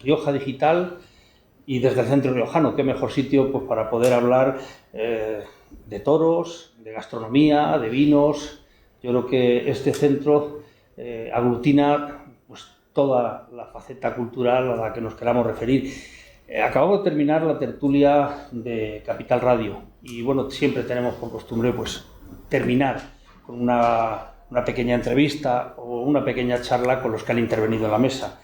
Rioja Digital y desde el Centro Riojano. Qué mejor sitio pues, para poder hablar de toros, de gastronomía, de vinos. Yo creo que este centro aglutina pues, toda la faceta cultural a la que nos queramos referir. Acabamos de terminar la tertulia de Capital Radio y bueno, siempre tenemos por costumbre pues, terminar con una pequeña entrevista o una pequeña charla con los que han intervenido en la mesa.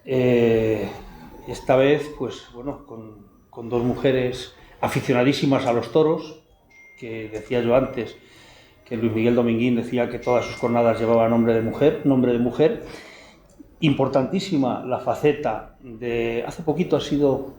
Esta vez, pues bueno, con dos mujeres aficionadísimas a los toros, que decía yo antes que Luis Miguel Dominguín decía que todas sus cornadas llevaban nombre de mujer. Importantísima la faceta de... Hace poquito ha sido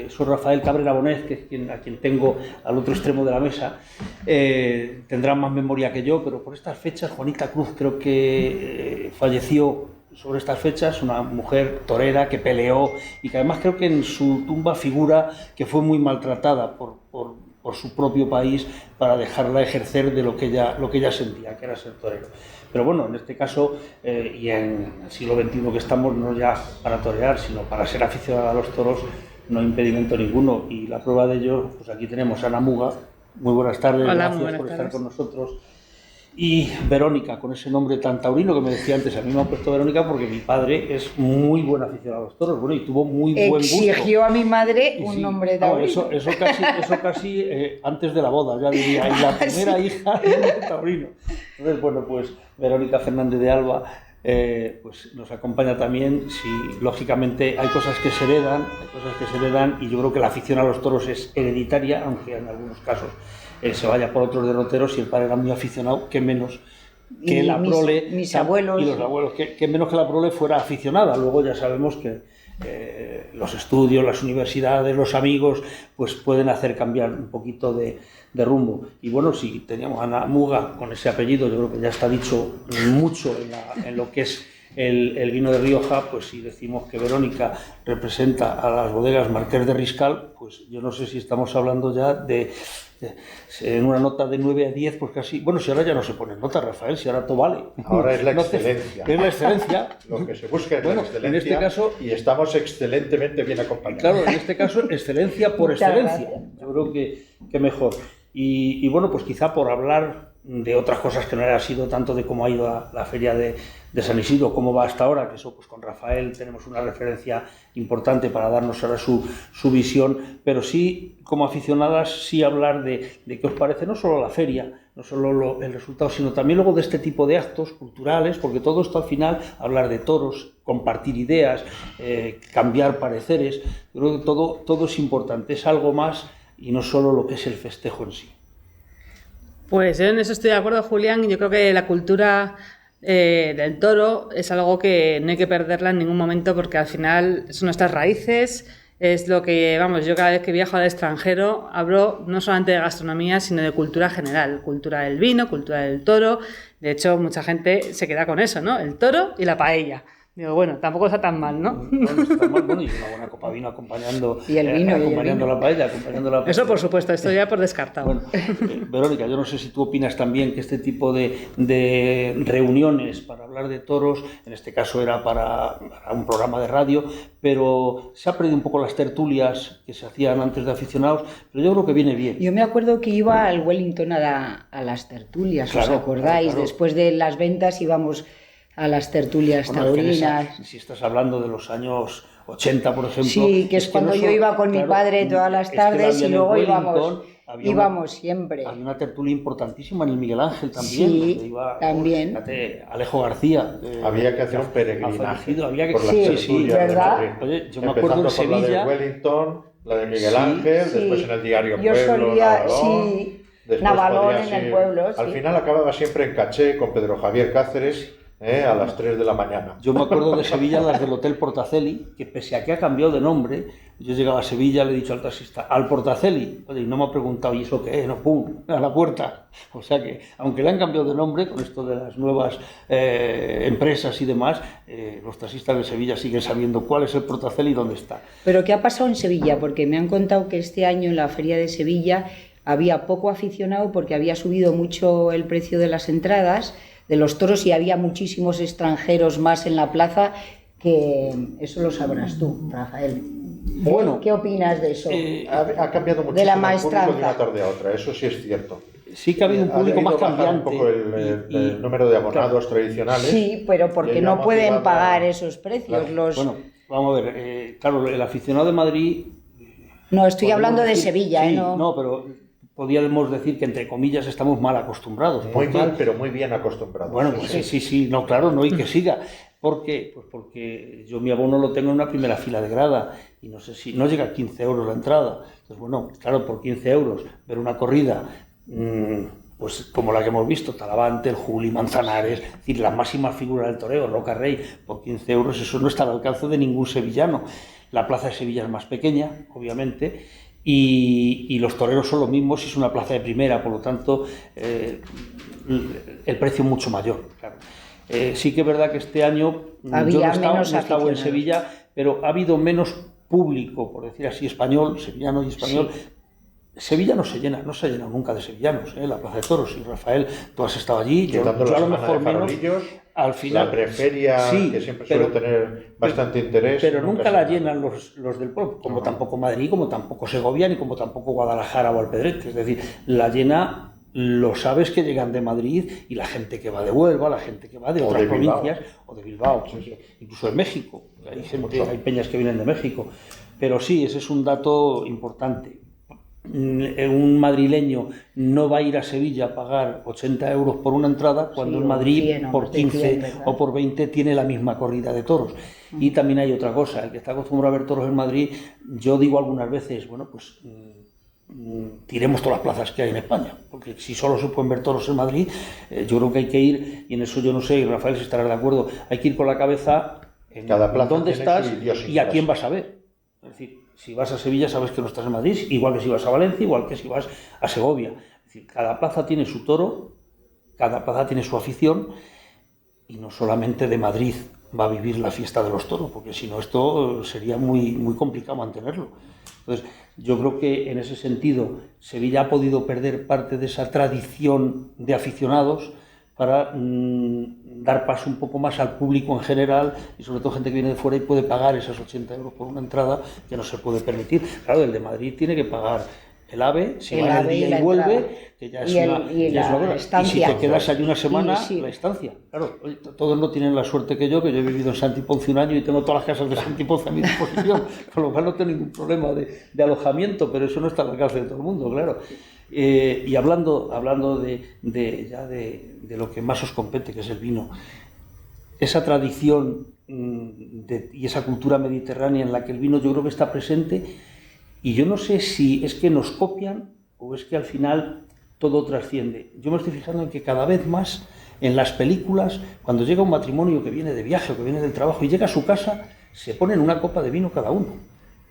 Sor Rafael Cabrera Bonet, que es a quien tengo al otro extremo de la mesa. Tendrá más memoria que yo, pero por estas fechas, Juanita Cruz creo que falleció sobre estas fechas, una mujer torera que peleó y que además creo que en su tumba figura que fue muy maltratada por su propio país para dejarla ejercer de lo que ella sentía, que era ser torero. Pero bueno, en este caso, y en el siglo XXI que estamos, no ya para torear, sino para ser aficionado a los toros, no hay impedimento ninguno. Y la prueba de ello, pues aquí tenemos a Ana Muga. Muy buenas tardes, hola, gracias por estar con nosotros. Y Verónica, con ese nombre tan taurino que me decía antes, a mí me han puesto Verónica porque mi padre es muy buen aficionado a los toros, bueno, y tuvo muy buen gusto. Exigió a mi madre un nombre taurino. Eso casi antes de la boda, ya diría, y la primera hija de taurino. Entonces, bueno, pues Verónica Fernández de Alba pues nos acompaña también. Sí, lógicamente hay cosas que se heredan y yo creo que la afición a los toros es hereditaria, aunque en algunos casos se vaya por otros derroteros. Si el padre era muy aficionado, qué menos que la prole, mis abuelos, y los abuelos, que menos que la prole fuera aficionada. Luego ya sabemos que los estudios, las universidades, los amigos, pues pueden hacer cambiar un poquito de rumbo. Y bueno, si teníamos a Ana Muga con ese apellido, yo creo que ya está dicho mucho en lo que es el vino de Rioja. Pues si decimos que Verónica representa a las bodegas Marqués de Riscal, pues yo no sé si estamos hablando ya en una nota de 9 a 10, pues casi... Bueno, si ahora ya no se pone nota, Rafael, si ahora todo vale. Ahora es la excelencia. Es la excelencia. Lo que se busca es la excelencia, en este caso, y estamos excelentemente bien acompañados. Claro, en este caso, excelencia por excelencia. Yo creo que mejor. Y bueno, pues quizá por hablar de otras cosas que no haya sido tanto de cómo ha ido la feria de San Isidro, cómo va hasta ahora, que eso pues con Rafael tenemos una referencia importante para darnos ahora su visión, pero sí como aficionadas sí hablar de qué os parece no solo la feria, no solo el resultado, sino también luego de este tipo de actos culturales, porque todo esto al final, hablar de toros, compartir ideas, cambiar pareceres, yo creo que todo es importante, es algo más y no solo lo que es el festejo en sí. Pues yo en eso estoy de acuerdo, Julián. Yo creo que la cultura del toro es algo que no hay que perderla en ningún momento, porque al final son nuestras raíces, es lo que, vamos, yo cada vez que viajo al extranjero hablo no solamente de gastronomía, sino de cultura general, cultura del vino, cultura del toro. De hecho, mucha gente se queda con eso, ¿no? El toro y la paella. Digo, bueno, tampoco está tan mal, ¿no? No está mal, bueno, y una buena copa de vino acompañando, y el vino, acompañando la paella, Eso por supuesto, esto ya por descartado. Bueno, Verónica, yo no sé si tú opinas también que este tipo de reuniones para hablar de toros, en este caso era para un programa de radio, pero se ha perdido un poco las tertulias que se hacían antes de aficionados, pero yo creo que viene bien. Yo me acuerdo que iba al Wellington a las tertulias, claro, ¿os acordáis? Claro. Después de las ventas íbamos a las tertulias taurinas. Si estás hablando de los años 80, por ejemplo. Sí, que es cuando yo iba con mi padre todas las tardes y luego íbamos siempre. Había una tertulia importantísima en el Miguel Ángel también. Sí, iba, también. Fíjate, Alejo García. Había que hacer un peregrinaje por las tertulias, ¿verdad? Oye, yo me acuerdo en Sevilla. La de Wellington, la de Miguel Ángel, después en el diario yo Pueblo, solía, Navalón en el pueblo. Al final acababa siempre en Caché con Pedro Javier Cáceres. A las 3 de la mañana. Yo me acuerdo de Sevilla, las del Hotel Portaceli, que pese a que ha cambiado de nombre, yo llegaba a Sevilla, le he dicho al taxista, al Portaceli, oye, y no me ha preguntado, ¿y eso qué es? No, pum, a la puerta. O sea que, aunque le han cambiado de nombre, con esto de las nuevas empresas y demás, los taxistas de Sevilla siguen sabiendo cuál es el Portaceli y dónde está. ¿Pero qué ha pasado en Sevilla? Porque me han contado que este año en la Feria de Sevilla había poco aficionado porque había subido mucho el precio de las entradas de los toros y había muchísimos extranjeros más en la plaza, que eso lo sabrás tú, Rafael. Bueno, ¿qué opinas de eso? Ha cambiado muchísimo de la el público maestranza. de una tarde a otra, eso sí es cierto. Sí que ha habido un público más cambiante. Un poco el número de abonados tradicionales. Sí, pero porque no pueden pagar esos precios. Claro. Bueno, vamos a ver, claro, el aficionado de Madrid... No, estoy hablando de Sevilla, sí, ¿no? No, pero podríamos decir que entre comillas estamos mal acostumbrados. Muy mal, pero muy bien acostumbrados. Bueno, pues sí, no, claro, no, y que siga. ¿Por qué? Pues porque yo mi abono lo tengo en una primera fila de grada y no sé si no llega a 15 euros la entrada. Entonces, bueno, claro, por 15 euros ver una corrida, pues como la que hemos visto, Talavante, el Juli, Manzanares, es decir, las máximas figuras del toreo, Roca Rey, por 15 euros, eso no está al alcance de ningún sevillano. La plaza de Sevilla es más pequeña, obviamente, y los toreros son los mismos, es una plaza de primera, por lo tanto, el precio es mucho mayor, claro. Sí que es verdad que este año yo no he estado en Sevilla, pero ha habido menos público, por decir así, español, sevillano y español. Sí. Sevilla no se ha llenado nunca de sevillanos, la Plaza de Toros, y Rafael, tú has estado allí, yo a lo mejor menos, al final... La preferia, sí, que siempre suele tener bastante interés. Pero nunca la llenan los del pueblo, como tampoco Madrid, como tampoco Segovia, ni como tampoco Guadalajara o Alpedrete, es decir, la llena... Los aves que llegan de Madrid y la gente que va de Huelva, la gente que va de otras provincias, o de Bilbao, pues, incluso de México, hay peñas que vienen de México, pero sí, ese es un dato importante. Un madrileño no va a ir a Sevilla a pagar 80 euros por una entrada cuando en Madrid por 15 o por 20 tiene la misma corrida de toros. Y también hay otra cosa, el que está acostumbrado a ver toros en Madrid, yo digo algunas veces, bueno, pues... tiremos todas las plazas que hay en España, porque si solo se pueden ver toros en Madrid, yo creo que hay que ir, y en eso yo no sé, y Rafael si estará de acuerdo, hay que ir con la cabeza en dónde estás y a quién vas a ver. Es decir, si vas a Sevilla sabes que no estás en Madrid, igual que si vas a Valencia, igual que si vas a Segovia. Es decir, cada plaza tiene su toro, cada plaza tiene su afición, y no solamente de Madrid va a vivir la fiesta de los toros, porque si no esto sería muy, muy complicado mantenerlo. Entonces, yo creo que en ese sentido Sevilla ha podido perder parte de esa tradición de aficionados para dar paso un poco más al público en general y sobre todo gente que viene de fuera y puede pagar esos 80 euros por una entrada que no se puede permitir. Claro, el de Madrid tiene que pagar el AVE, si va el día y vuelve, que ya es una estancia. Y si te quedas allí una semana, la estancia. Claro, todos no tienen la suerte que yo he vivido en Santi Ponce un año y tengo todas las casas de Santi Ponce a mi disposición, con lo cual no tengo ningún problema de alojamiento, pero eso no está al alcance de todo el mundo, claro. Y hablando de lo que más os compete, que es el vino, esa tradición y esa cultura mediterránea en la que el vino yo creo que está presente. Y yo no sé si es que nos copian o es que al final todo trasciende. Yo me estoy fijando en que cada vez más en las películas, cuando llega un matrimonio que viene de viaje o que viene del trabajo y llega a su casa, se ponen una copa de vino cada uno.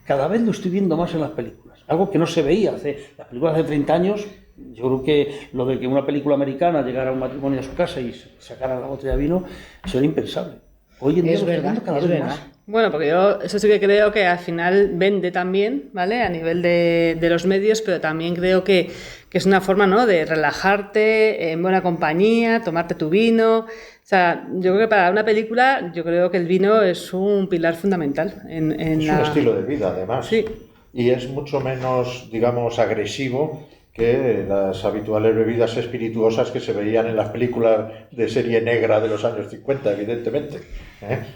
Cada vez lo estoy viendo más en las películas. Algo que no se veía. Las películas de 30 años, yo creo que lo de que una película americana llegara a un matrimonio a su casa y sacara la botella de vino, eso era impensable. Hoy en día lo estoy viendo cada vez más. Bueno, porque yo eso sí que creo que al final vende también, ¿vale? A nivel de los medios, pero también creo que es una forma, ¿no?, de relajarte en buena compañía, tomarte tu vino. O sea, yo creo que para una película, yo creo que el vino es un pilar fundamental. Un estilo de vida, además. Sí. Y es mucho menos, digamos, agresivo que las habituales bebidas espirituosas que se veían en las películas de serie negra de los años 50, evidentemente.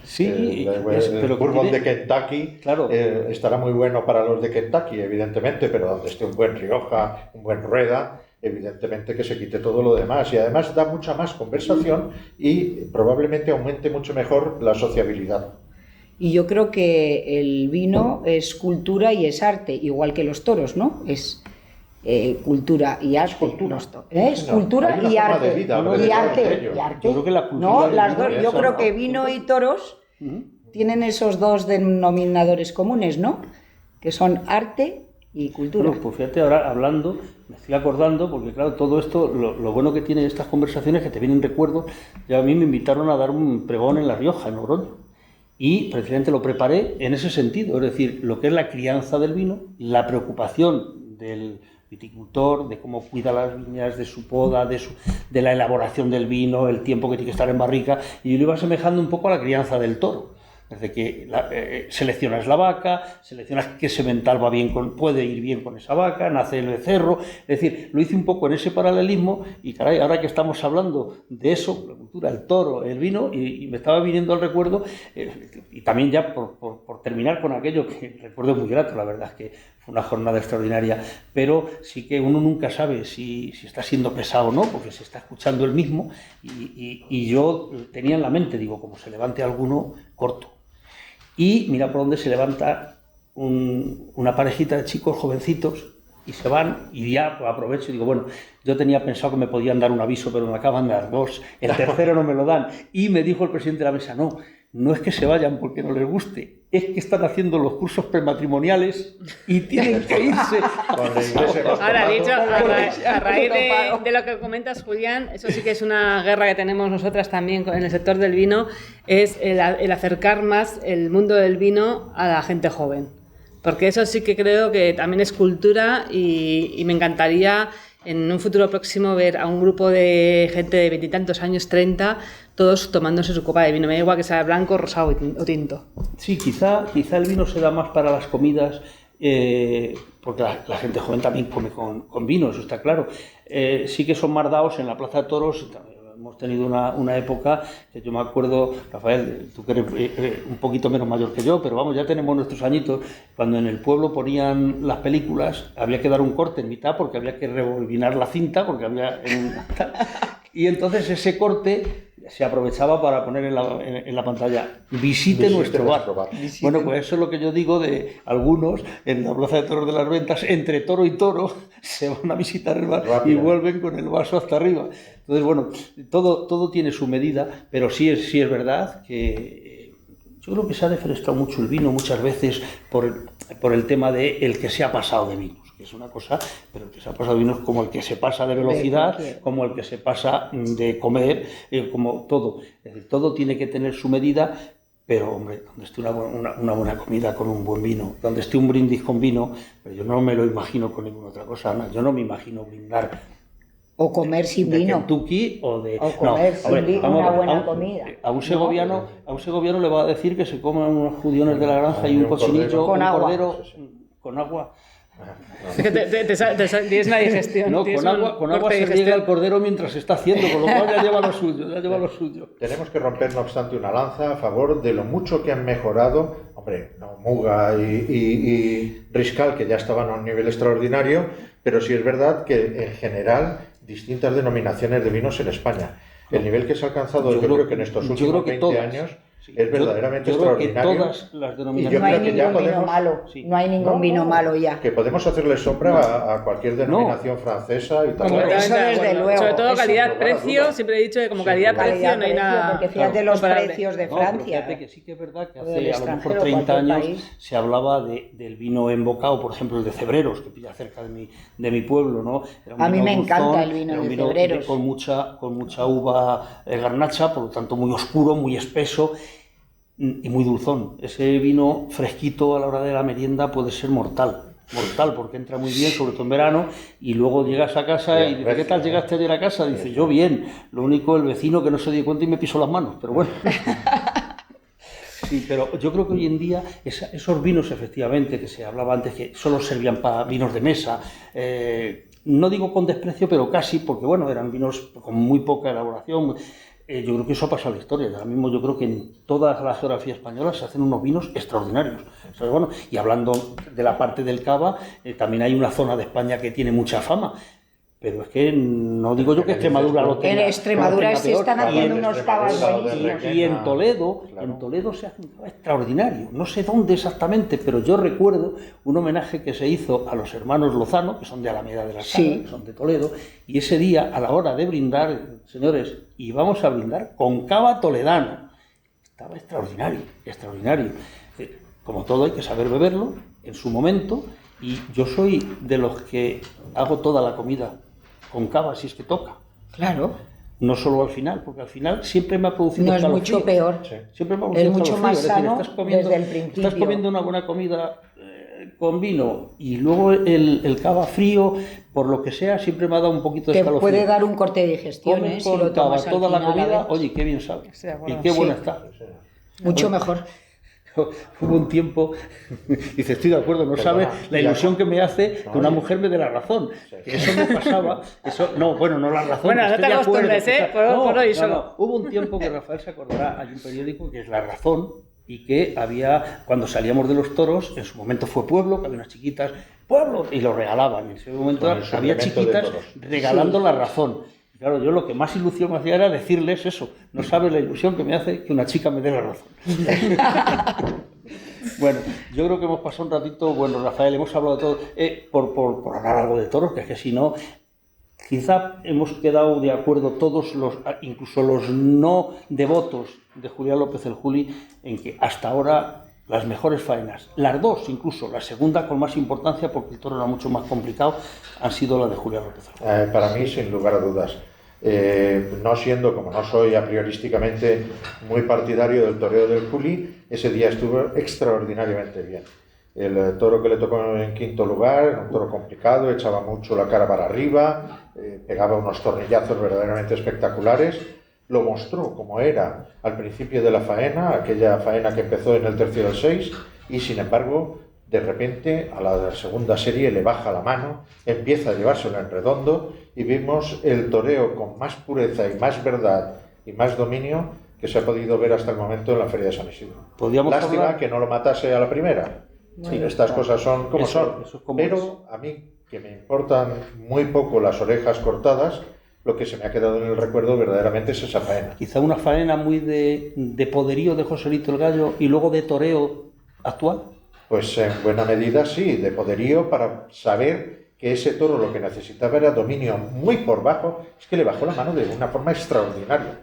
Sí, el bourbon de Kentucky, claro, estará muy bueno para los de Kentucky, evidentemente, pero donde esté un buen Rioja, un buen Rueda, evidentemente que se quite todo lo demás. Y además da mucha más conversación y probablemente aumente mucho mejor la sociabilidad. Y yo creo que el vino es cultura y es arte, igual que los toros, ¿no? Es cultura y arte. Es cultura y arte. Y arte. Yo creo que la cultura yo creo que vino y toros tienen esos dos denominadores comunes, ¿no? Que son arte y cultura. Bueno, pues fíjate, ahora hablando, me estoy acordando, porque claro, todo esto, lo bueno que tiene estas conversaciones es que te vienen recuerdos. Ya a mí me invitaron a dar un pregón en La Rioja, en Logroño. Y precisamente lo preparé en ese sentido, es decir, lo que es la crianza del vino, la preocupación del viticultor, de cómo cuida las viñas, de su poda, de la elaboración del vino, el tiempo que tiene que estar en barrica, y yo lo iba asemejando un poco a la crianza del toro. desde que seleccionas la vaca, seleccionas qué semental va bien puede ir bien con esa vaca, nace el becerro, es decir, lo hice un poco en ese paralelismo y caray, ahora que estamos hablando de eso, la cultura, el toro, el vino, y me estaba viniendo al recuerdo, y también ya por terminar con aquello que recuerdo muy grato, la verdad es que fue una jornada extraordinaria, pero sí que uno nunca sabe si está siendo pesado o no, porque se está escuchando el mismo, y yo tenía en la mente, digo, como se levante alguno, corto. Y mira por dónde se levanta una parejita de chicos jovencitos, y se van, y ya pues, aprovecho y digo, bueno, yo tenía pensado que me podían dar un aviso, pero me acaban de dar 2, el tercero no me lo dan, y me dijo el presidente de la mesa, no es que se vayan porque no les guste, es que están haciendo los cursos prematrimoniales y tienen que irse. Ahora, dicho, a raíz de lo que comentas, Julián, eso sí que es una guerra que tenemos nosotras también en el sector del vino, es el acercar más el mundo del vino a la gente joven. Porque eso sí que creo que también es cultura y me encantaría en un futuro próximo ver a un grupo de gente de 20 y tantos años, 30, todos tomándose su copa de vino. Me da igual que sea blanco, rosado o tinto. Sí, quizá el vino se da más para las comidas, porque la gente joven también come con vino, eso está claro. Sí que son más dados en la Plaza de Toros. Hemos tenido una época que yo me acuerdo, Rafael, tú que eres un poquito menos mayor que yo, pero vamos, ya tenemos nuestros añitos, cuando en el pueblo ponían las películas, había que dar un corte en mitad porque había que rebobinar la cinta, porque había... Y entonces ese corte se aprovechaba para poner en la pantalla, visite nuestro bar. Bueno, pues eso es lo que yo digo de algunos en la Plaza de Toros de las Ventas, entre toro y toro, se van a visitar el bar y vuelven con el vaso hasta arriba. Entonces, bueno, todo tiene su medida, pero sí es verdad que yo creo que se ha defenestrado mucho el vino muchas veces por el tema de el que se ha pasado de vinos, que es una cosa, pero el que se ha pasado de vinos como el que se pasa de velocidad, como el que se pasa de comer, como todo. Es decir, todo tiene que tener su medida, pero hombre, donde esté una buena comida con un buen vino, donde esté un brindis con vino, pero yo no me lo imagino con ninguna otra cosa, Ana. Yo no me imagino brindar o comer sin de vino. Kentucky o de... comer sin vino, una buena comida. A un segoviano le va a decir que se coman unos judiones de la granja y un cochinillo, un cordero con agua. Tienes una digestión. No, con agua se riega el cordero mientras se está haciendo, con lo cual ya lleva lo suyo. Tenemos que romper, no obstante, una lanza a favor de lo mucho que han mejorado, hombre, no, Muga y Riscal, que ya estaban a un nivel extraordinario, pero sí es verdad que en general distintas denominaciones de vinos en España. El nivel que se ha alcanzado, yo creo que en estos últimos 20 años es verdaderamente extraordinario. Creo que todas las denominaciones... No hay ningún vino malo, no hay ningún vino malo ya. Que podemos hacerle sombra a cualquier denominación francesa y tal. Eso desde luego. Sobre todo calidad-precio, siempre he dicho que como calidad-precio no hay nada... Porque fíjate los precios de Francia. Fíjate que sí que es verdad que hace a lo mejor 30 años se hablaba del vino embocado, por ejemplo el de Cebreros, que pilla cerca de mi pueblo, ¿no? A mí me encanta el vino de Cebreros. Con mucha uva garnacha, por lo tanto muy oscuro, muy espeso y muy dulzón. Ese vino fresquito a la hora de la merienda puede ser mortal, porque entra muy bien, sobre todo en verano, y luego llegas a casa y dices, ¿qué tal llegaste ayer a casa? Dice, yo bien, lo único el vecino que no se dio cuenta y me pisó las manos, pero bueno. Sí, pero yo creo que hoy en día esos vinos, efectivamente, que se hablaba antes, que solo servían para vinos de mesa, no digo con desprecio, pero casi, porque bueno, eran vinos con muy poca elaboración. Yo creo que eso ha pasado a la historia. Ahora mismo yo creo que en toda la geografía española se hacen unos vinos extraordinarios. ¿Sabes? Bueno, y hablando de la parte del Cava, también hay una zona de España que tiene mucha fama. Pero es que no digo yo que Extremadura lo tenga. En Extremadura se están haciendo unos cavas buenísimos. Y en Toledo se hace un cava extraordinario. No sé dónde exactamente, pero yo recuerdo un homenaje que se hizo a los hermanos Lozano, que son de Alameda de la Sala, que son de Toledo, y ese día, a la hora de brindar, señores, íbamos a brindar con cava toledano. Estaba extraordinario. Como todo hay que saber beberlo en su momento, y yo soy de los que hago toda la comida con cava si es que toca. Claro. No solo al final, porque al final siempre me ha producido no es mucho peor. Sí. Siempre me ha producido es mucho más sano desde el principio. Estás comiendo una buena comida con vino y luego el cava frío, por lo que sea, siempre me ha dado un poquito de escalofrío. Te puede dar un corte de digestión, si lo tomas toda la comida, oye, qué bien sabe. Y qué buena está. Mucho mejor. hubo un tiempo, dice, estoy de acuerdo, no sabes la ilusión que me hace que una mujer me dé la razón. Que eso me pasaba, no la razón. Bueno, no te acostumbres, por hoy solo. Hubo un tiempo que Rafael se acordará, hay un periódico que es La Razón, y que había, cuando salíamos de los toros, en su momento fue Pueblo, que había unas chiquitas, Pueblo, y lo regalaban. En ese momento había chiquitas regalando La Razón. Y claro, yo lo que más ilusión me hacía era decirles eso. No sabes la ilusión que me hace que una chica me dé la razón. Bueno, yo creo que hemos pasado un ratito, bueno, Rafael, hemos hablado de todo, por hablar algo de toros, que es que si no, quizá hemos quedado de acuerdo todos, incluso los no devotos de Julián López el Juli, en que hasta ahora las mejores faenas, las dos incluso, la segunda con más importancia porque el toro era mucho más complicado, han sido la de Julián López el Juli. Para mí, sin lugar a dudas. No siendo, como no soy a priorísticamente muy partidario del toreo del Juli, ese día estuvo extraordinariamente bien. El toro que le tocó en quinto lugar era un toro complicado, echaba mucho la cara para arriba, pegaba unos tornillazos verdaderamente espectaculares, lo mostró como era al principio de la faena, aquella faena que empezó en el tercio del 6, y sin embargo, de repente, a la segunda serie le baja la mano, empieza a llevárselo en redondo, y vimos el toreo con más pureza y más verdad y más dominio que se ha podido ver hasta el momento en la Feria de San Isidro. Lástima que no lo matase a la primera. Sí, estas cosas son como son, pero a mí, que me importan muy poco las orejas cortadas, lo que se me ha quedado en el recuerdo verdaderamente es esa faena. Quizá una faena muy de poderío de Joselito el Gallo y luego de toreo actual. Pues en buena medida sí, de poderío, para saber que ese toro lo que necesitaba era dominio muy por bajo, es que le bajó la mano de una forma extraordinaria.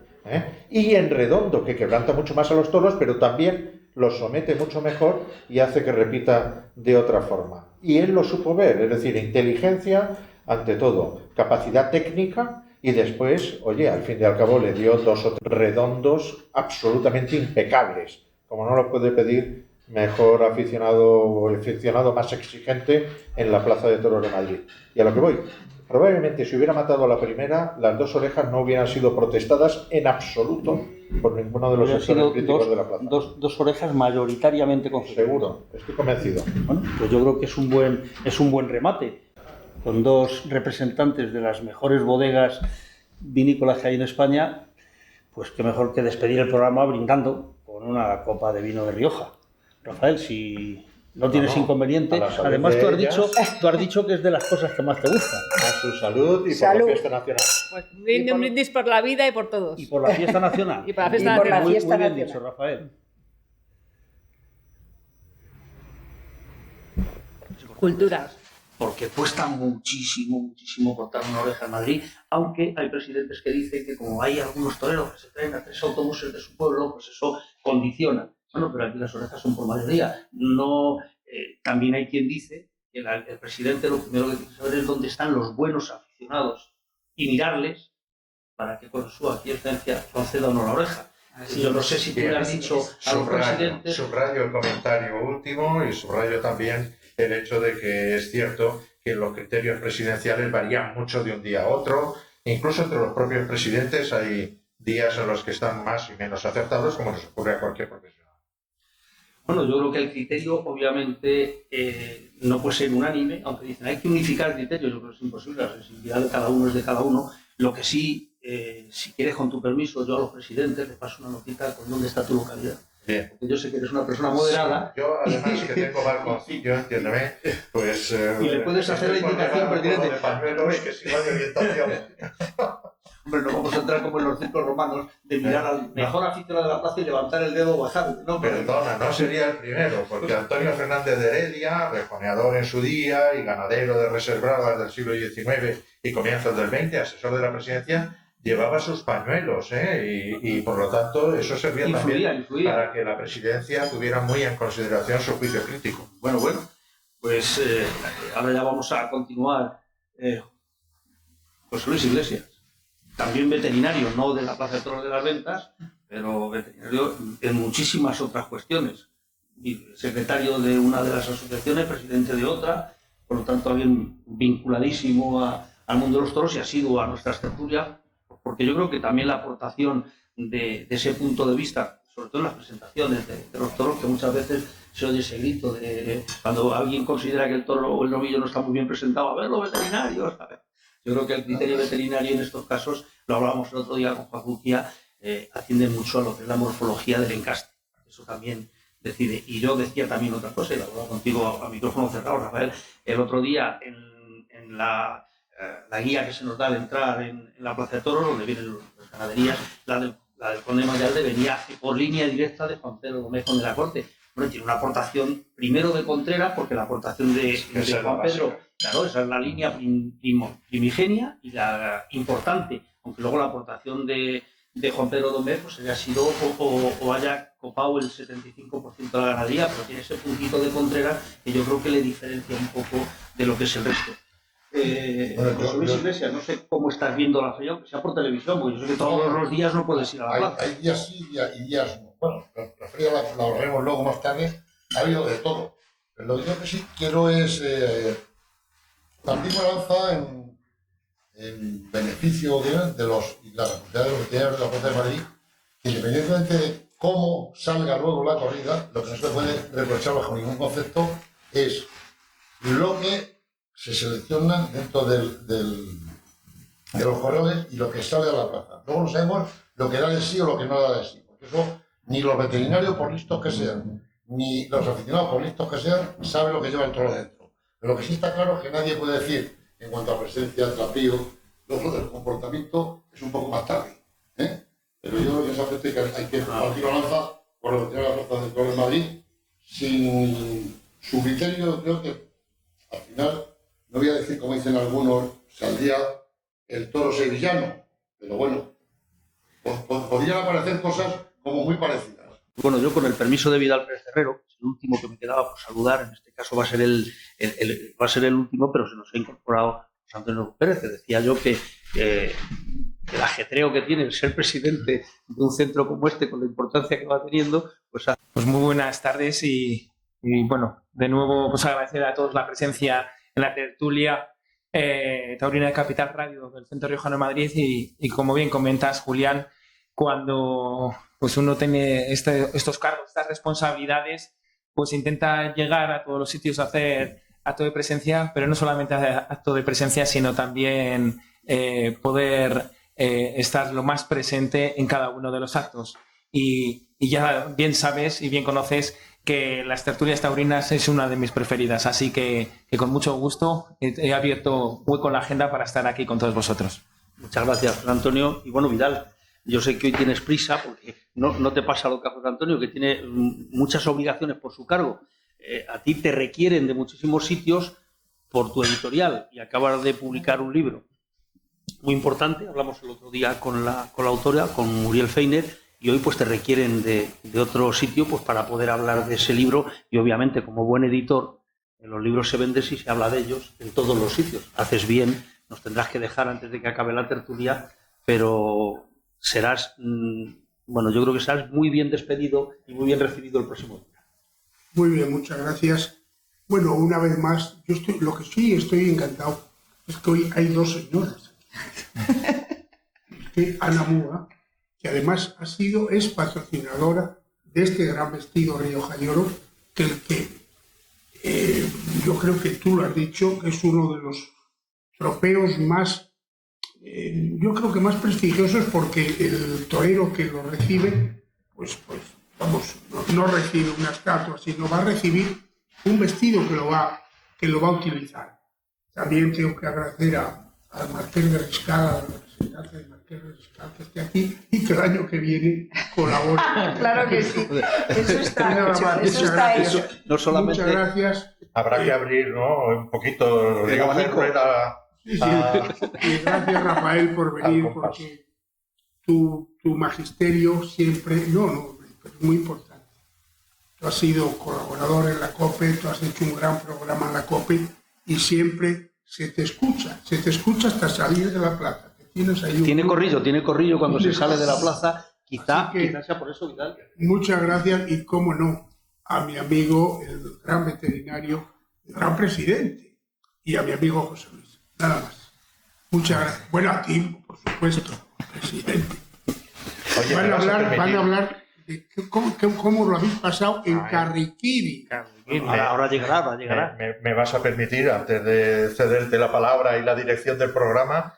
Y en redondo, que quebranta mucho más a los toros, pero también los somete mucho mejor y hace que repita de otra forma. Y él lo supo ver, es decir, inteligencia ante todo, capacidad técnica, y después, oye, al fin y al cabo le dio 2 o 3 redondos absolutamente impecables, como no lo puede pedir mejor aficionado o el aficionado más exigente en la Plaza de Toros de Madrid. Y a lo que voy, probablemente si hubiera matado a la primera, las 2 orejas no hubieran sido protestadas en absoluto por ninguno de los sectores críticos de la plaza. Dos orejas mayoritariamente concebidas. Seguro, estoy convencido. Bueno, pues yo creo que es un buen remate, con 2 representantes de las mejores bodegas vinícolas que hay en España, pues qué mejor que despedir el programa brindando con una copa de vino de Rioja. Rafael, si no tienes inconveniente, además tú has dicho que es de las cosas que más te gustan. A su salud y por la fiesta nacional. Pues un brindis por la vida y por todos. Y por la fiesta nacional. Y por la fiesta nacional. Muy bien dicho, Rafael. Cultura. Porque cuesta muchísimo cortar una oreja en Madrid, aunque hay presidentes que dicen que como hay algunos toreros que se traen a 3 autobuses de su pueblo, pues eso condiciona. Bueno, pero aquí las orejas son por mayoría. No, también hay quien dice que el presidente lo primero que tiene que saber es dónde están los buenos aficionados y mirarles para que con su aquiescencia conceda o no la oreja. Yo no sé si tú le has dicho a los presidentes... Subrayo el comentario último y subrayo también el hecho de que es cierto que los criterios presidenciales varían mucho de un día a otro. Incluso entre los propios presidentes hay días en los que están más y menos acertados, como nos ocurre a cualquier profesional. Bueno, yo creo que el criterio, obviamente, no puede ser unánime, aunque dicen hay que unificar criterios, yo creo que es imposible, la sensibilidad de cada uno es de cada uno. Lo que sí, si quieres, con tu permiso, yo a los presidentes les paso una notita con dónde está tu localidad. Bien. Porque yo sé que eres una persona moderada. Sí, yo, además, que tengo balconcillo, entiéndeme, pues... y le puedes hacer la indicación pertinente. De pañuelo y que siga de orientación. Hombre, no vamos a entrar como en los círculos romanos de mirar al mejor aficionado de la plaza y levantar el dedo o bajar. No, perdona, no sería el primero, porque Antonio Fernández de Heredia, rejoneador en su día y ganadero de reservas del siglo XIX y comienzos del XX, asesor de la presidencia, llevaba sus pañuelos, y por lo tanto eso servía también para que la presidencia tuviera muy en consideración su juicio crítico. Bueno, pues ahora ya vamos a continuar. José Luis Iglesias, también veterinario, no de la Plaza de Toros de las Ventas, pero veterinario en muchísimas otras cuestiones. Secretario de una de las asociaciones, presidente de otra, por lo tanto bien vinculadísimo al mundo de los toros y ha sido a nuestras tertulias, porque yo creo que también la aportación de ese punto de vista sobre todo en las presentaciones de los toros, que muchas veces se oye ese grito de cuando alguien considera que el toro o el novillo no está muy bien presentado, a ver los veterinarios. A ver. Yo creo que el criterio veterinario en estos casos, lo hablábamos el otro día con Juan Zuquía, atiende mucho a lo que es la morfología del encaste. Eso también decide. Y yo decía también otra cosa, y lo hablaba contigo a micrófono cerrado, Rafael, el otro día en la guía que se nos da al entrar en la Plaza de Toros, donde vienen las ganaderías, la del conde Mayalde venía por línea directa de Juan Pedro Gómez de la Corte. Bueno, tiene una aportación primero de Contreras, porque la aportación de Juan Pedro, claro, esa es la línea primigenia y la importante, aunque luego la aportación de Juan Pedro Domés pues haya sido o haya copado el 75% de la ganadería, pero tiene ese puntito de Contreras que yo creo que le diferencia un poco de lo que es el resto. José Luis Iglesias, no sé cómo estás viendo la feria, aunque sea por televisión, porque yo sé que todos los días no puedes ir a la plaza. Hay días sí y días no. Bueno, la feria la hablaremos luego más tarde, ha habido de todo. Pero lo que yo que sí quiero es partir una lanza en beneficio de la comunidad de los veterinarios de la Plaza de Madrid, independientemente de cómo salga luego la corrida, lo que no se puede reprochar bajo ningún concepto es lo que se selecciona dentro de los corredores y lo que sale a la plaza. Luego no sabemos lo que da de sí o lo que no da de sí, porque eso ni los veterinarios, por listos que sean, ni los aficionados, por listos que sean, saben lo que lleva el toro dentro. Pero lo que sí está claro es que nadie puede decir, en cuanto a presencia, trapío, luego el comportamiento es un poco más tarde. Pero yo creo que esa gente hay que partir la lanza por lo que tiene la Plaza del Toro de Madrid, sin su criterio. Creo que al final, no voy a decir como dicen algunos, saldría el toro sevillano, pero bueno, podrían aparecer cosas como muy parecidas. Bueno, yo con el permiso de Vidal Pérez Herrero, el último que me quedaba por saludar, en este caso va a ser el último, pero se nos ha incorporado José Antonio Pérez, que decía yo que el ajetreo que tiene el ser presidente de un centro como este, con la importancia que va teniendo, pues muy buenas tardes y bueno, de nuevo pues agradecer a todos la presencia en la tertulia taurina de Capital Radio del Centro Riojano de Madrid y como bien comentas, Julián, cuando pues uno tiene estos cargos, estas responsabilidades, pues intenta llegar a todos los sitios a hacer acto de presencia, pero no solamente acto de presencia, sino también poder estar lo más presente en cada uno de los actos. Y ya bien sabes y bien conoces que las tertulias taurinas es una de mis preferidas, así que con mucho gusto he abierto hueco en la agenda para estar aquí con todos vosotros. Muchas gracias, Antonio. Y bueno, Vidal, yo sé que hoy tienes prisa porque no te pasa lo que a José Antonio, que tiene muchas obligaciones por su cargo. A ti te requieren de muchísimos sitios por tu editorial y acabas de publicar un libro muy importante. Hablamos el otro día con la autora, con Muriel Feiner, y hoy pues te requieren de otro sitio pues para poder hablar de ese libro. Y obviamente, como buen editor, los libros se venden si se habla de ellos en todos los sitios. Haces bien, nos tendrás que dejar antes de que acabe la tertulia, pero serás, bueno, yo creo que serás muy bien despedido y muy bien recibido el próximo día. Muy bien, muchas gracias. Bueno, una vez más, estoy encantado es que hoy hay dos señoras. Ana Múa, que además es patrocinadora de este gran vestido Rioja de Oro, que yo creo que tú lo has dicho, que es uno de los trofeos más, yo creo que más prestigiosos, porque el torero que lo recibe, pues vamos, no recibe una estatua, sino va a recibir un vestido que lo va a utilizar. También tengo que agradecer al Marqués de Riscal, a la representante del Marqués de Riscal que esté aquí y que el año que viene colabore. Claro que sí, eso está hecho. No solamente... Muchas gracias. Habrá que abrir, ¿no?, un poquito, digamos, de rueda. Sí. Y gracias, Rafael, por venir, porque tu magisterio siempre, pero es muy importante. Tú has sido colaborador en la COPE, tú has hecho un gran programa en la COPE y siempre se te escucha hasta salir de la plaza. Tiene corrillo cuando se sale de la plaza, quizá sea por eso, Vidal. Muchas gracias y, cómo no, a mi amigo, el gran veterinario, el gran presidente, y a mi amigo José Luis. Nada más. Muchas gracias. Bueno, a ti, por supuesto, presidente. Oye, van a hablar ¿Cómo lo habéis pasado en Carriquiri? Ahora llegará. Me vas a permitir, antes de cederte la palabra y la dirección del programa,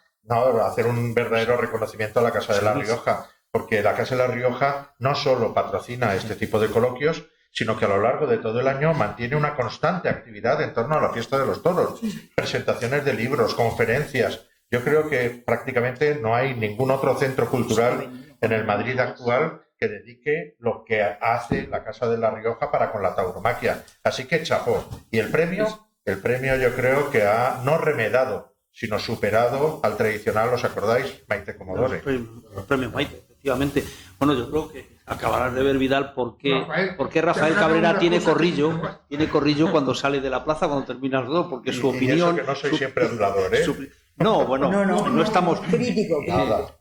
hacer un verdadero reconocimiento a la Casa de La Rioja, porque la Casa de La Rioja no solo patrocina este tipo de coloquios, sino que a lo largo de todo el año mantiene una constante actividad en torno a la fiesta de los toros, presentaciones de libros, conferencias. Yo creo que prácticamente no hay ningún otro centro cultural en el Madrid actual que dedique lo que hace la Casa de La Rioja para con la tauromaquia. Así que chapó. Y el premio yo creo que ha no remedado, sino superado al tradicional, ¿os acordáis? Maite Comodore. Los premios Maite, efectivamente. Bueno, yo creo que acabarás de ver, Vidal, por qué Rafael Cabrera tiene corrillo cuando sale de la plaza, cuando termina el rodeo, porque su opinión... Y eso que no soy siempre adulador, ¿eh? No estamos... Crítico.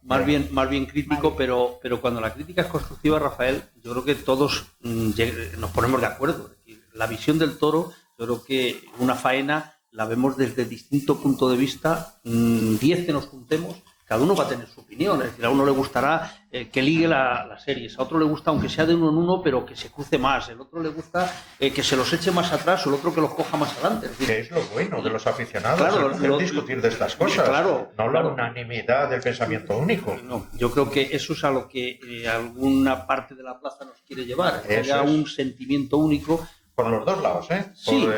Más bien crítico, pero cuando la crítica es constructiva, Rafael, yo creo que todos nos ponemos de acuerdo. Es decir, la visión del toro, yo creo que una faena la vemos desde distinto punto de vista, 10 que nos juntemos, cada uno va a tener su opinión, es decir, a uno le gustará que ligue las series, a otro le gusta, aunque sea de uno en uno, pero que se cruce más, el otro le gusta que se los eche más atrás, o el otro que los coja más adelante. Es decir, que es lo bueno de los aficionados, discutir de estas cosas, no la unanimidad del pensamiento único. No, yo creo que eso es a lo que alguna parte de la plaza nos quiere llevar, que haya un sentimiento único. Por los dos lados, por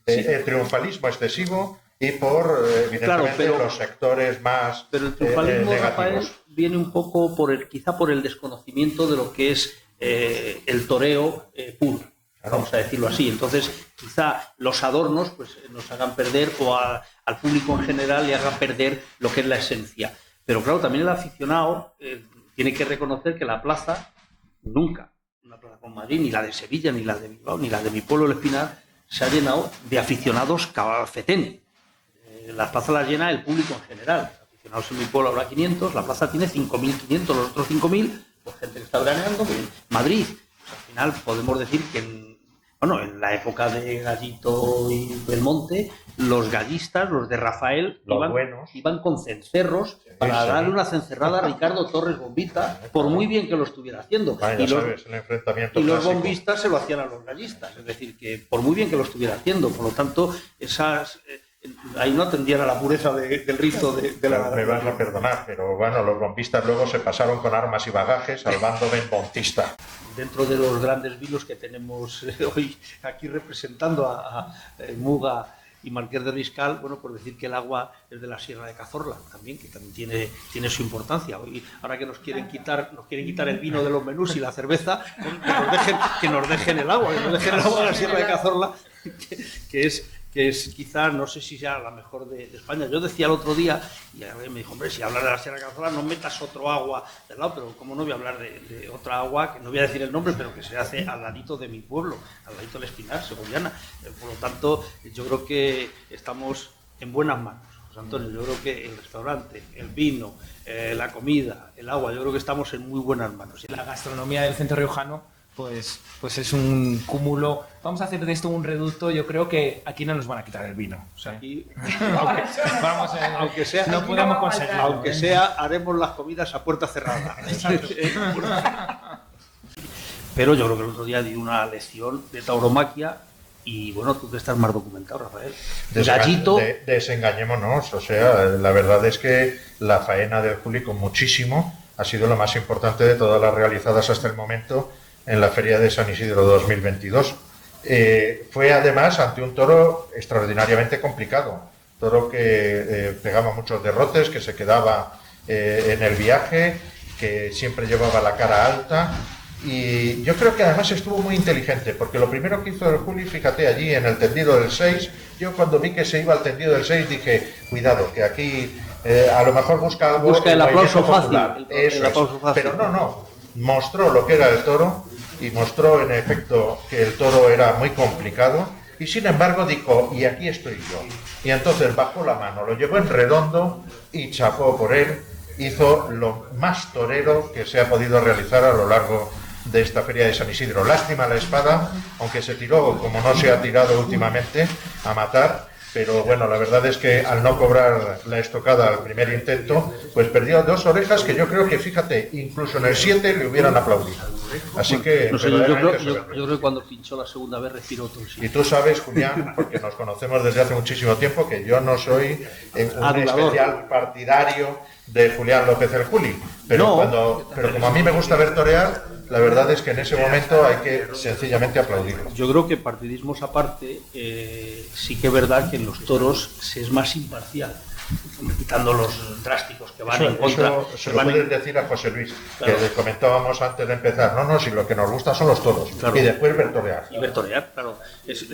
el triunfalismo excesivo y por, evidentemente, los sectores más pero el triunfalismo, negativos. Rafael, viene un poco quizá por el desconocimiento de lo que es el toreo puro, vamos a decirlo así. Entonces, quizá los adornos pues nos hagan perder, o al público en general le hagan perder lo que es la esencia. Pero claro, también el aficionado tiene que reconocer que la plaza nunca, una plaza con Madrid, ni la de Sevilla, ni la de Bilbao, ni la de mi pueblo, el Espinar, se ha llenado de aficionados fetén. La plaza la llena el público en general. Aficionados en mi pueblo habrá 500, la plaza tiene 5.500, los otros 5.000, pues gente que está veraneando. Madrid, pues al final podemos decir que en la época de Gallito y Belmonte, los gallistas, los de Rafael, iban con cencerros para darle una cencerrada a Ricardo Torres Bombita, por muy bien que lo estuviera haciendo. Y los bombistas se lo hacían a los gallistas, es decir, que por muy bien que lo estuviera haciendo, por lo tanto, ahí no atendían a la pureza del rito de la... Me vas a perdonar, pero bueno, los bombistas luego se pasaron con armas y bagajes al bando benmontista. Dentro de los grandes vinos que tenemos hoy aquí representando a Muga y Marqués de Riscal, bueno, por decir que el agua es de la Sierra de Cazorla también, que también tiene su importancia. Hoy, ahora que nos quieren quitar el vino de los menús y la cerveza, que nos dejen el agua, de la Sierra de Cazorla, que es quizás, no sé si sea la mejor de España. Yo decía el otro día, y me dijo, hombre, si hablas de la Sierra de Cazorla, no metas otro agua del lado, pero ¿cómo no voy a hablar de otra agua, que no voy a decir el nombre, pero que se hace al ladito de mi pueblo, al ladito del Espinar, segoviana? Por lo tanto, yo creo que estamos en buenas manos, José Antonio. Yo creo que el restaurante, el vino, la comida, el agua, yo creo que estamos en muy buenas manos. La gastronomía del centro riojano pues es un cúmulo. Vamos a hacer de esto un reducto. Yo creo que aquí no nos van a quitar el vino. O sea, aquí, aunque sea, no podemos conseguirlo. Aunque sea, haremos las comidas a puerta cerrada. Pero yo creo que el otro día di una lección de tauromaquia. Y bueno, tú que estás más documentado, Rafael. Gallito. Desengañémonos. O sea, la verdad es que la faena del Juli, con muchísimo, ha sido lo más importante de todas las realizadas hasta el momento en la Feria de San Isidro 2022. Fue además ante un toro extraordinariamente complicado, toro que pegaba muchos derrotes, que se quedaba en el viaje, que siempre llevaba la cara alta, y yo creo que además estuvo muy inteligente, porque lo primero que hizo el Juli, fíjate, allí en el tendido del 6, yo cuando vi que se iba al tendido del 6 dije, cuidado, que aquí a lo mejor busca el aplauso fácil, pero no, mostró lo que era el toro, y mostró en efecto que el toro era muy complicado, y sin embargo dijo, y aquí estoy yo. Y entonces bajó la mano, lo llevó en redondo y chapó por él. Hizo lo más torero que se ha podido realizar a lo largo de esta Feria de San Isidro. Lástima la espada, aunque se tiró, como no se ha tirado últimamente, a matar, pero bueno, la verdad es que al no cobrar la estocada al primer intento, pues perdió 2 orejas que yo creo que, fíjate, incluso en el 7 le hubieran aplaudido. Así que... No sé, yo creo que cuando pinchó la segunda vez respiró todo el sitio. Y tú sabes, Julián, porque nos conocemos desde hace muchísimo tiempo, que yo no soy un especial partidario de Julián López el Juli, pero como a mí me gusta ver torear, la verdad es que en ese momento hay que sencillamente aplaudirlo. Yo creo que partidismos aparte, sí que es verdad que en los toros se es más imparcial, quitando los drásticos que van en contra. Eso se lo puedes decir a José Luis, claro, que le comentábamos antes de empezar, no, si lo que nos gusta son los toros, claro, y después ver torear. Y ver torear, claro.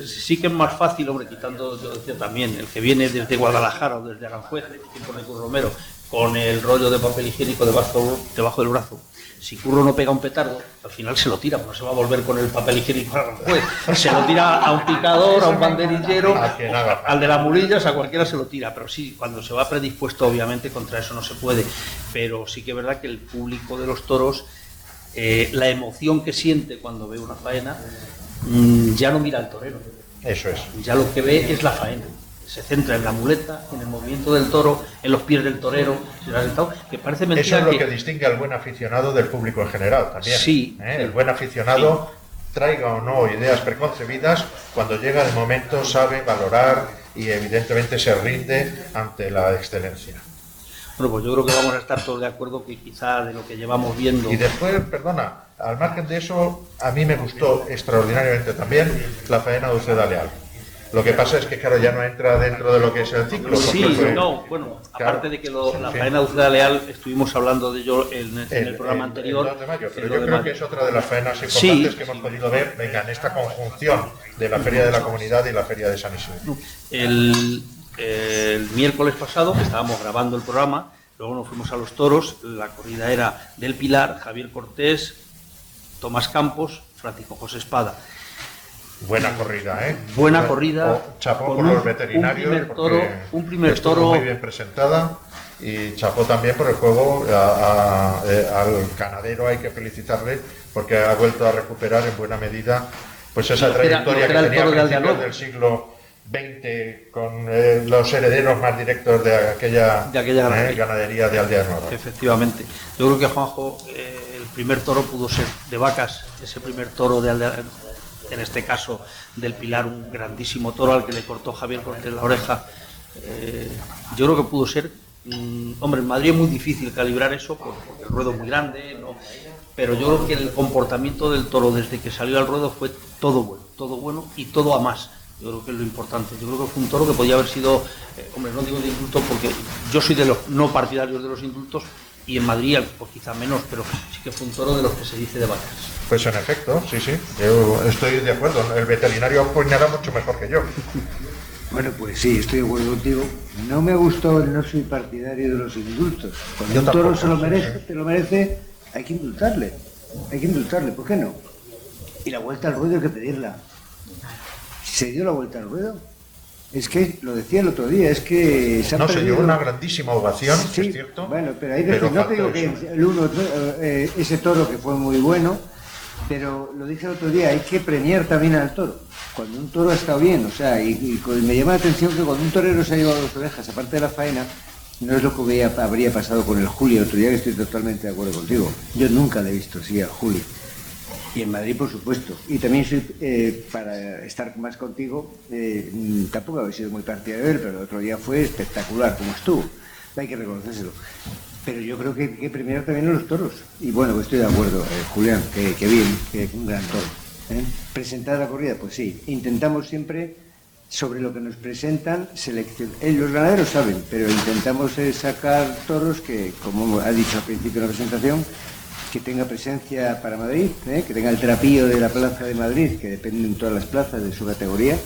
Sí que es más fácil, hombre, quitando, yo decía también, el que viene desde Guadalajara o desde Aranjuez, tiempo de Curro Romero, con el rollo de papel higiénico debajo del brazo. Si Curro no pega un petardo, al final se lo tira, no se va a volver con el papel higiénico a Aranjuez. Se lo tira a un picador, a un banderillero, al de las murillas, a cualquiera se lo tira. Pero sí, cuando se va predispuesto, obviamente, contra eso no se puede. Pero sí que es verdad que el público de los toros, la emoción que siente cuando ve una faena, ya no mira al torero. Eso es. Ya lo que ve es la faena. Se centra en la muleta, en el movimiento del toro, en los pies del torero, que parece mentira. Eso es lo que distingue al buen aficionado del público en general también. Sí. El buen aficionado, traiga o no ideas preconcebidas, cuando llega el momento sabe valorar y evidentemente se rinde ante la excelencia. Bueno, pues yo creo que vamos a estar todos de acuerdo que quizá de lo que llevamos viendo... Y después, perdona, al margen de eso, a mí me gustó extraordinariamente también la faena de Uceda Leal. Lo que pasa es que, claro, ya no entra dentro de lo que es el ciclo. Sí, claro, aparte de que la faena de Uceda Leal, estuvimos hablando de ello en el programa anterior. El 2 de mayo, pero yo creo que es otra de las faenas importantes que hemos podido ver, en esta conjunción de la Feria de la Comunidad y la Feria de San Isidro. El miércoles pasado, que estábamos grabando el programa, luego nos fuimos a los toros, la corrida era del Pilar, Javier Cortés, Tomás Campos, Francisco José Espada. Buena corrida, ¿eh? Buena corrida. Chapó por los veterinarios. Un primer toro muy bien presentada. Y chapó también por el juego. Al ganadero hay que felicitarle porque ha vuelto a recuperar en buena medida pues esa trayectoria que tenía a principios del siglo XX con los herederos más directos de aquella ganadería de Aldeas Nuevas. Efectivamente. Yo creo que Juanjo, el primer toro pudo ser de vacas, ese primer toro de Aldeas, en este caso del Pilar, un grandísimo toro al que le cortó Javier Cortés la oreja. Yo creo que pudo ser, hombre, en Madrid es muy difícil calibrar eso porque el ruedo es muy grande, ¿no? Pero yo creo que el comportamiento del toro desde que salió al ruedo fue todo bueno y todo a más. Yo creo que es lo importante. Yo creo que fue un toro que podía haber sido, hombre, no digo de indulto porque yo soy de los no partidarios de los indultos, y en Madrid pues quizá menos, pero sí que fue un toro de los que se dice de vacas. Pues en efecto, sí, yo estoy de acuerdo, el veterinario apuñala mucho mejor que yo. Bueno, pues sí, estoy de acuerdo contigo. No me gustó, no soy partidario de los indultos. Cuando un toro se lo merece, te lo merece, hay que indultarle, ¿por qué no? Y la vuelta al ruedo hay que pedirla. ¿Se dio la vuelta al ruedo? Es que, lo decía el otro día, es que... Se dio una grandísima ovación, sí, es cierto. Bueno, pero hay veces, no te digo que ese toro que fue muy bueno, pero lo dije el otro día, hay que premiar también al toro. Cuando un toro ha estado bien, o sea, y me llama la atención que cuando un torero se ha llevado 2 orejas, aparte de la faena, no es lo que habría pasado con el Juli el otro día, que estoy totalmente de acuerdo contigo. Yo nunca le he visto así al Juli. Y en Madrid, por supuesto. Y también soy, para estar más contigo, tampoco había sido muy partidario de él, pero el otro día fue espectacular, como estuvo. Hay que reconocérselo. Pero yo creo que hay que premiar también a los toros. Y bueno, pues estoy de acuerdo, Julián, que bien, que un gran toro. ¿Presentar la corrida? Pues sí. Intentamos siempre, sobre lo que nos presentan, seleccionar. Los ganaderos saben, pero intentamos sacar toros que, como ha dicho al principio de la presentación, que tenga presencia para Madrid, que tenga el trapío de la Plaza de Madrid, que dependen todas las plazas de su categoría,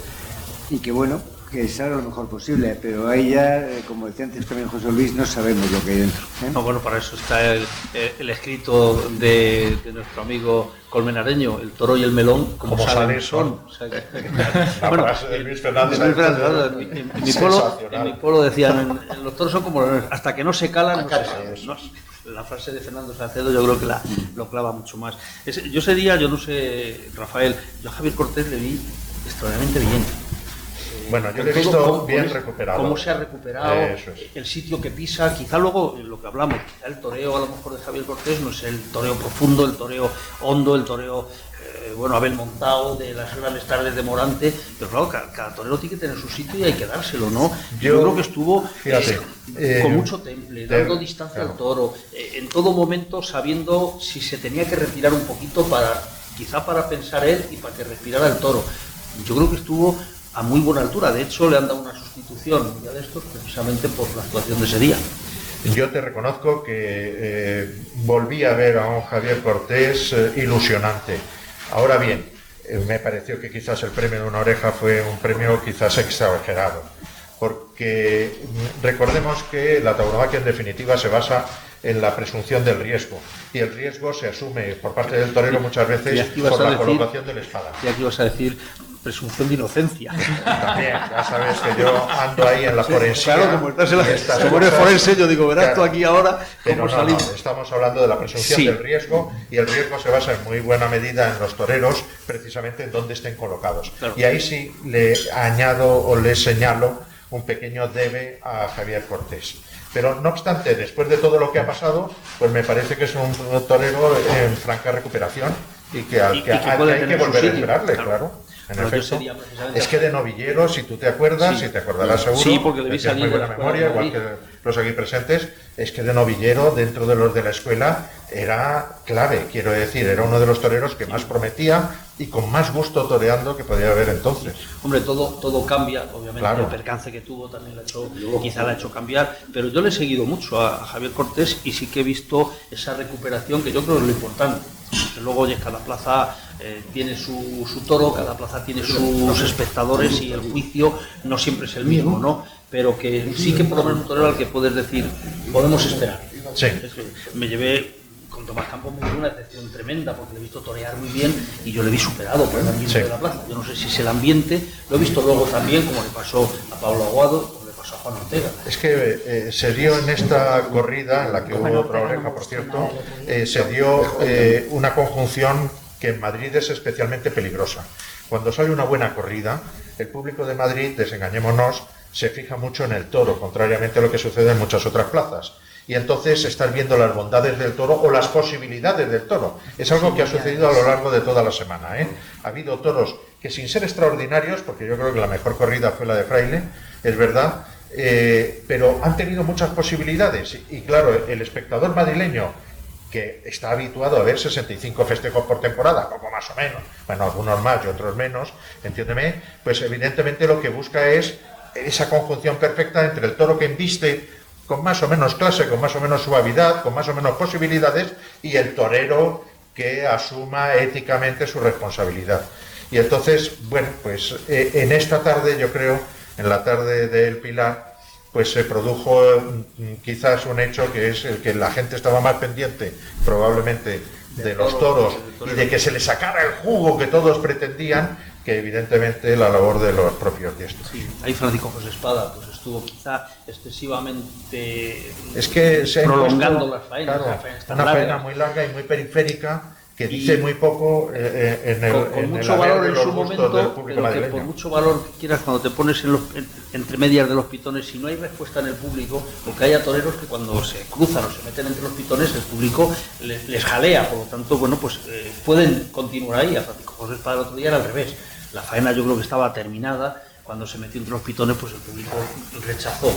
y que bueno, que salga lo mejor posible, pero ahí ya, como decía antes también José Luis, no sabemos lo que hay dentro. No, bueno, para eso está el escrito de nuestro amigo colmenareño, el toro y el melón, como saben son. O sea, bueno, de Luis Fernández. En mi pueblo decían, los toros son como hasta que no se calan, no se saben. La frase de Fernando Salcedo yo creo que lo clava mucho más. Yo ese día, yo no sé, Rafael, yo a Javier Cortés le vi extraordinariamente bien. Bueno, yo lo he visto bien recuperado. Cómo se ha recuperado, el sitio que pisa, quizá luego lo que hablamos, quizá el toreo a lo mejor de Javier Cortés no es el toreo profundo, el toreo hondo, el toreo, Abel Montao, de las grandes tardes de Morante, pero claro, cada torero tiene que tener su sitio y hay que dárselo, ¿no? Yo creo que estuvo con mucho temple, dando distancia al toro, en todo momento sabiendo si se tenía que retirar un poquito quizá para pensar él y para que respirara el toro. Yo creo que estuvo a muy buena altura, de hecho le han dado una sustitución ya de esto precisamente por la actuación de ese día. Yo te reconozco que volví a ver a un Javier Cortés ilusionante. Ahora bien, me pareció que quizás el premio de una oreja fue un premio quizás exagerado, porque recordemos que la tauromaquia en definitiva se basa en la presunción del riesgo, y el riesgo se asume por parte del torero muchas veces por la colocación de la espada. Y aquí vas a decir presunción de inocencia. También, ya sabes que yo ando ahí en la forensía. Claro, como estás en la forense, yo digo, verás tú aquí ahora cómo salimos. No, estamos hablando de la presunción del riesgo, y el riesgo se basa en muy buena medida en los toreros, precisamente en dónde estén colocados. Claro. Y ahí sí le añado o le señalo un pequeño debe a Javier Cortés. Pero no obstante, después de todo lo que ha pasado, pues me parece que es un torero en franca recuperación y que hay que volver a esperarle, claro. En efecto, es que de novillero, si tú te acuerdas, si te acordarás seguro, sí, porque debí salir muy buena memoria, igual que los aquí presentes, es que de novillero, dentro de los de la escuela, era clave, quiero decir, era uno de los toreros que más prometía y con más gusto toreando que podía haber entonces. Hombre, todo cambia, obviamente, claro. El percance que tuvo también quizá la ha hecho cambiar, pero yo le he seguido mucho a Javier Cortés y sí que he visto esa recuperación, que yo creo que es lo importante. Que luego cada plaza tiene su toro, cada plaza tiene sus espectadores y el juicio no siempre es el mismo, ¿no? Pero que sí que por lo menos un torero al que puedes decir, podemos esperar. Sí. Me llevé con Tomás Campos una decepción tremenda, porque le he visto torear muy bien y yo le vi superado por el ambiente de la plaza. Yo no sé si es el ambiente, lo he visto luego también, como le pasó a Pablo Aguado, a Juan Ortega. Es que se dio en esta corrida, en la que hubo otra oreja, por cierto, se dio una conjunción que en Madrid es especialmente peligrosa. Cuando sale una buena corrida, el público de Madrid, desengañémonos, se fija mucho en el toro, contrariamente a lo que sucede en muchas otras plazas. Y entonces estás viendo las bondades del toro o las posibilidades del toro. Es algo que ha sucedido a lo largo de toda la semana. Ha habido toros que, sin ser extraordinarios, porque yo creo que la mejor corrida fue la de Fraile, es verdad, pero han tenido muchas posibilidades. Y claro, el espectador madrileño, que está habituado a ver 65 festejos por temporada, poco más o menos, bueno, algunos más y otros menos, entiéndeme, pues evidentemente lo que busca es esa conjunción perfecta entre el toro que embiste con más o menos clase, con más o menos suavidad, con más o menos posibilidades, y el torero que asuma éticamente su responsabilidad. Y entonces, bueno, pues en esta tarde, yo creo, en la tarde del Pilar, pues se produjo quizás un hecho que es el que la gente estaba más pendiente, probablemente, de los toros y de que se les sacara el jugo que todos pretendían, que evidentemente la labor de los propios diestros. Sí, ahí Francisco José Espada pues estuvo quizá excesivamente prolongando las faenas. Claro, una faena muy larga y muy periférica, que dice muy poco con mucho valor en su momento, pero que por mucho valor que quieras, cuando te pones entre medias de los pitones, si no hay respuesta en el público, porque haya toreros que cuando se cruzan o se meten entre los pitones, el público les jalea, por lo tanto, bueno, pues pueden continuar ahí. A Francisco José Espada el otro día era al revés. La faena yo creo que estaba terminada, cuando se metió entre los pitones, pues el público rechazó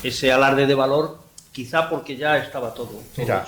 ese alarde de valor, quizá porque ya estaba todo. Mira,